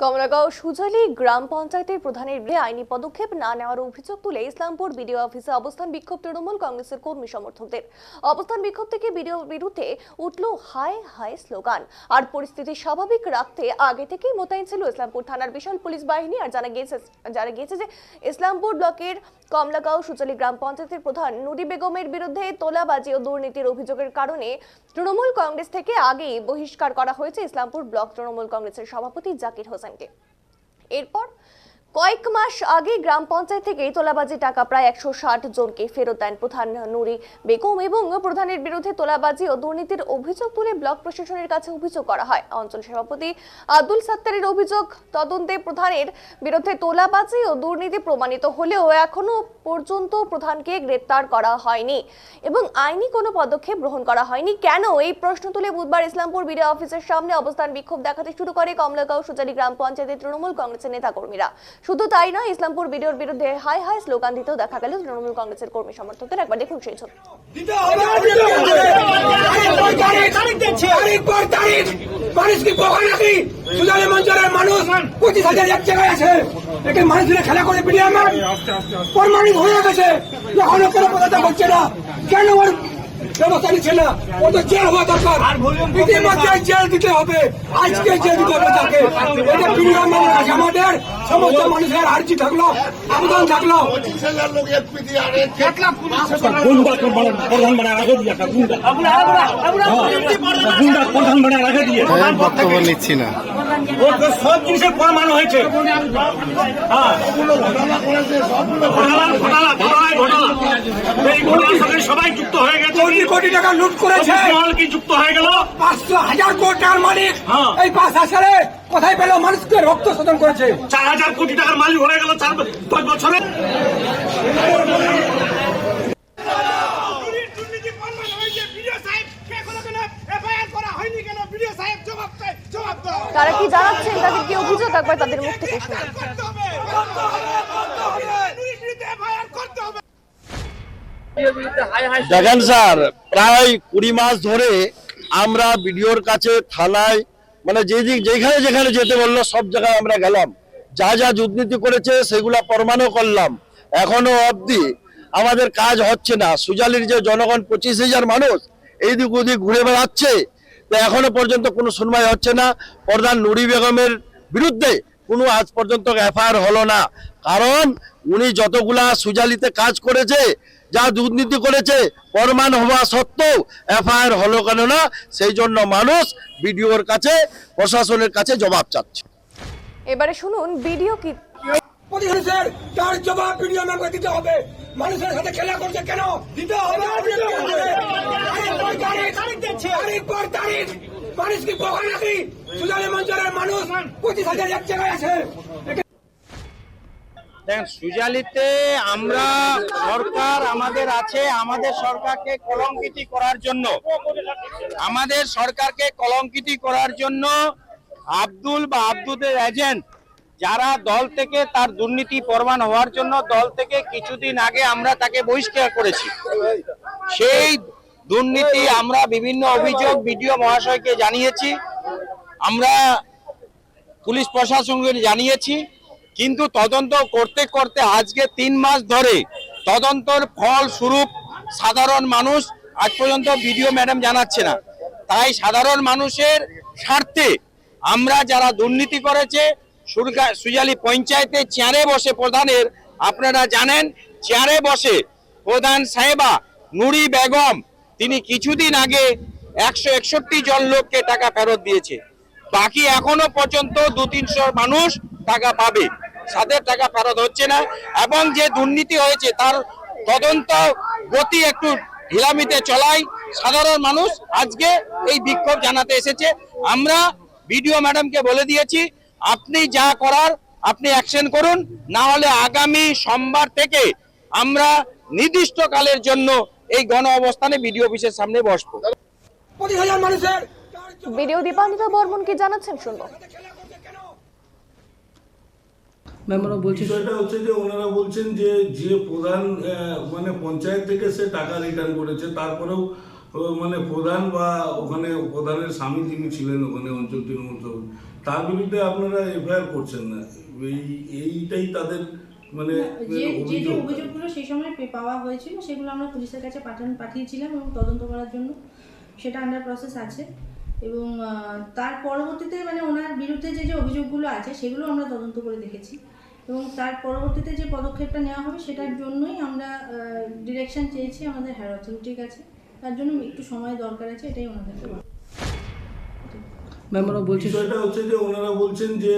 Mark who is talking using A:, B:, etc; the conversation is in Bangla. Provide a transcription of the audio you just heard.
A: কমলাগাঁও সুজালি গ্রাম পঞ্চায়েতের প্রধানের বিরুদ্ধে আইনি পদক্ষেপ না নেওয়ার অভিযোগ তুলে ইসলামপুর বিডিও অফিসে অবস্থান বিক্ষোভ তৃণমূল কংগ্রেসের কর্মী সমর্থকদের। অবস্থান বিক্ষোভ থেকে বিডিওর বিরুদ্ধে উঠল হায় হায় স্লোগান। আর পরিস্থিতি স্বাভাবিক রাখতে আগে থেকেই মোতায়েন ছিল ইসলামপুর থানার বিশাল পুলিশ বাহিনী। আর জানা গিয়েছে যে ইসলামপুর ব্লকের কমলাগাঁও সুজালি গ্রাম পঞ্চায়েতের প্রধান নুরি বেগমের বিরুদ্ধে তোলাবাজি ও দুর্নীতির অভিযোগের কারণে তৃণমূল কংগ্রেস থেকে আগেই বহিষ্কার করা হয়েছে ইসলামপুর ব্লক তৃণমূল কংগ্রেসের সভাপতি জাকির হোসেনকে। এরপর কয়েক মাস আগে গ্রাম পঞ্চায়েত থেকে তোলাবাজি টাকা প্রায় 160 জনকে ফেরত দেন প্রধান নুরি বেগম এবং প্রধানের বিরুদ্ধে তোলাবাজি ও দুর্নীতির অভিযোগ তুলে ব্লক প্রশাসনের কাছে অভিযোগ করা হয়। অঞ্চল সভাপতি আব্দুল সাত্তারের অভিযোগ, তদন্তে প্রধানের বিরুদ্ধে তোলাবাজি ও দুর্নীতি প্রমাণিত হলেও এখনো পর্যন্ত প্রধানকে গ্রেপ্তার করা হয়নি এবং আইনি কোনো পদক্ষেপ গ্রহণ করা হয়নি। কেন, এই প্রশ্ন তুলে বুধবার ইসলামপুর বিডিও অফিসের সামনে অবস্থান বিক্ষোভ দেখাতে শুরু করে কমলাগাঁও সুজালি গ্রাম পঞ্চায়েতের তৃণমূল কংগ্রেসের নেতাকর্মীরা। শুধু তাই নয়, ইসলামপুর বিডিওর বিরুদ্ধে হাই হাই স্লোগান দিতেও দেখা গেল তৃণমূল কংগ্রেসের কর্মী সমর্থকদের। একবার দেখুন সেই ছবি।
B: খেলা করে প্রমাণিত হয়ে গেছে, এখনো কোনো কথা হচ্ছে না। কেন ওর ব্যবস্থা নিচ্ছে না? ও তো জেল হওয়া দরকার, ইতিমধ্যে জেল দিতে হবে, আজকে জেল দিতে হবে তাকে। এটা বিনিয়োগ আমাদের সমস্ত মানুষের আর্জি থাকলো, আবেদন থাকলো।
C: বক্তব্য নিচ্ছি না,
B: সব জিনিসের প্রমাণ হয়েছে। সবাই যুক্ত হয়ে গেছে, কোটি টাকা লুট করেছে, কি যুক্ত হয়ে গেল 500,000 কোটি টাকার মালিক। এই 5 সালে কোথায় পেল? মানুষকে রক্ত শোধন করেছে। 4,000 কোটি টাকার মালিক হয়ে গেল 4-5 বছরে।
A: তারা কি জানাচ্ছেন, তাদের কি অভিযোগ, একবার তাদের মুখ থেকে শুনুন।
D: দেখেন স্যার, প্রায় 20 মাস ধরে আমরা বিডিওর কাছে, থানায়, মানে যেখানে যেখানে যেতে বললো সব জায়গায় আমরা গেলাম। যা যা দুর্নীতি করেছে সেগুলা প্রমাণও করলাম। এখনো অবধি আমাদের কাজ হচ্ছে না। সুজালির যে জনগণ 25,000 মানুষ এইদিক ওদিক ঘুরে বেড়াচ্ছে, তো এখনো পর্যন্ত কোনো শুনবাই হচ্ছে না। প্রধান নুরি বেগমের বিরুদ্ধে কোনো আজ পর্যন্ত এফআইআর হলো না। কারণ উনি যতগুলা সুজালিতে কাজ করেছে, যা দুর্নীতি করেছে, প্রমাণ হওয়া সত্ত্বেও এফআইআর হলো কেন না, সেই জন্য মানুষ বিডিওর কাছে, প্রশাসনের কাছে জবাব চাচ্ছে।
A: এবারে শুনুন বিডিও কি
B: তার জবাব বিডিও মেম্বার দিতে হবে। মানুষের সাথে খেলা করছে কেন? দিতে হবে। মানুষ কি বোকা নাকি? সুজালি মঞ্চলের মানুষ 25,000 এক জায়গায় আছে।
E: দেখেন, সুজালিতে আমরা সরকার আমাদের আছে, আমাদের সরকারকে কলঙ্কিত করার জন্য, আমাদের সরকারকে কলঙ্কিত করার জন্য আব্দুল বা আব্দুদের এজেন্ট যারা দল থেকে, তার দুর্নীতি প্রমাণ হওয়ার জন্য দল থেকে কিছুদিন আগে আমরা তাকে বহিষ্কার করেছি। সেই দুর্নীতি আমরা বিভিন্ন অভিযোগ বিডিও মহাশয়কে জানিয়েছি, আমরা পুলিশ প্রশাসনকে জানিয়েছি, কিন্তু তদন্ত করতে করতে আজকে 3 মাস ধরে তদন্তর ফল স্বরূপ সাধারণ মানুষ আজ পর্যন্ত বিডিও ম্যাডাম জানাচ্ছে না। তাই সাধারণ মানুষের স্বার্থে আমরা যারা দুর্নীতি করেছে, সুজালি পঞ্চায়েতে চেয়ারে বসে প্রধানের, আপনারা জানেন, চেয়ারে বসে প্রধান সাহেবা নুরি বেগম তিনি কিছুদিন আগে 161 জন লোককে টাকা ফেরত দিয়েছে। বাকি এখনো পর্যন্ত 200-300 মানুষ টাকা পাবে, তাদের টাকা ফেরত হচ্ছে না। এবং যে দুর্নীতি হয়েছে তার তদন্ত গতি একটু ঢিলামিতে চলায় সাধারণ মানুষ আজকে এই বিক্ষোভ জানাতে এসেছে। আমরা বিডিও ম্যাডামকে বলে দিয়েছি, আপনি যা করার আপনি অ্যাকশন করুন, না হলে আগামী সোমবার থেকে আমরা নির্দিষ্ট কালের জন্য এই গণ অবস্থানে বিডিও অফিসের সামনে বসবো।
A: ভিডিও দীপান্বিতা বর্মন কি জানাচ্ছেন শুনবো।
F: বিষয়টা হচ্ছে যে ওনারা বলছেন যে প্রধান মানে পঞ্চায়েত থেকে সে টাকা রিটার্ন করেছে, তারপরেও মানে প্রধান বা ওখানে প্রধানের স্বামী যিনি ছিলেন ওখানে অঞ্চল তৃণমূল তার বিরুদ্ধে আপনারা এফআইআর করছেন না, এইটাই তাদের মানে
G: যে
F: অভিযোগ।
G: অভিযোগগুলো সেই সময় পাওয়া হয়েছিল সেগুলো আমরা পুলিশের কাছে পাঠিয়েছিলাম এবং তদন্ত করার জন্য, সেটা আন্ডার প্রসেস আছে। এবং তার পরবর্তীতে মানে ওনার বিরুদ্ধে যে অভিযোগগুলো আছে সেগুলো আমরা তদন্ত করে দেখেছি এবং তার পরবর্তীতে যে পদক্ষেপটা নেওয়া হবে সেটার জন্যই আমরা ডিরেকশন চেয়েছি আমাদের হায়ার অথরিটির কাছে। তার জন্য একটু সময় দরকার আছে, এটাই ওনাদেরকে
F: বিষয়টা হচ্ছে যে ওনারা বলছেন যে